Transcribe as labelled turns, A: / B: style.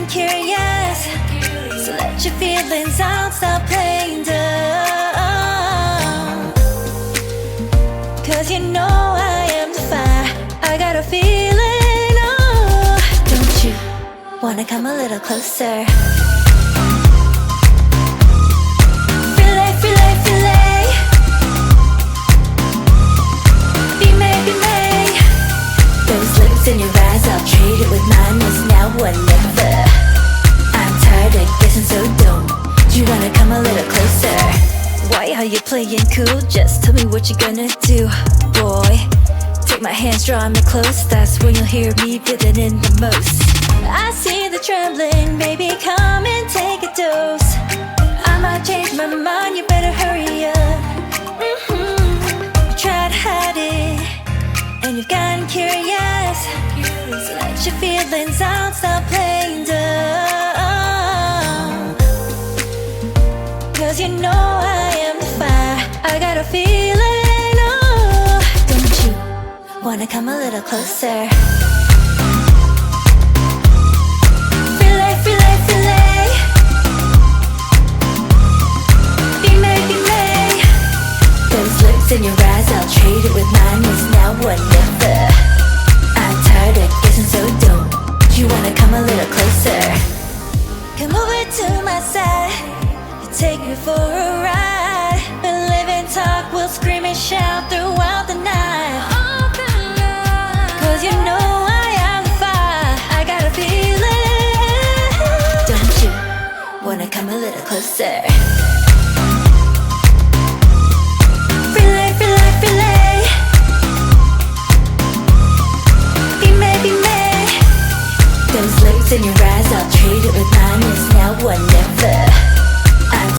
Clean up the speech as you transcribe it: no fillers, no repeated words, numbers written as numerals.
A: gotten curious, so let your feelings out, stop playing dumb. Cause you know I am the fire, I got a feeling, oh. Don't you wanna come a little closer? Filet, filet, filet. Be made, be made. Those lips in your eyes, I'll trade it with mine. It's now or never. I'm tired of guessing, so don't you wanna come a little closer? Why are you playing cool? Just tell me what you're gonna do, boy. Take my hands, draw me close. That's when you'll hear me feeling in the most. I see the trembling, baby, come and take a dose. I might change my mind, you better hurry up. You try to hide it, and you've gotten curious, so let your feelings out, stop playing dumb. Cause you know I am the fire, I got a feeling, oh. Don't you wanna come a little closer? Filet, filet, filet. Be made, be made. Those lips in your eyes, I'll trade it with mine. It's now or never. I'm tired of guessing, so don't you wanna come a little closer? Come over to my side, you take me for a ride. We'll live and talk, we'll scream and shout throughout the night. Cause you know I am the fire, I got a feeling. Don't you wanna come a little closer? Filet, filet, filet. Be made, be made. Those lips in your eyes, I'll trade it with mine. It's now or never.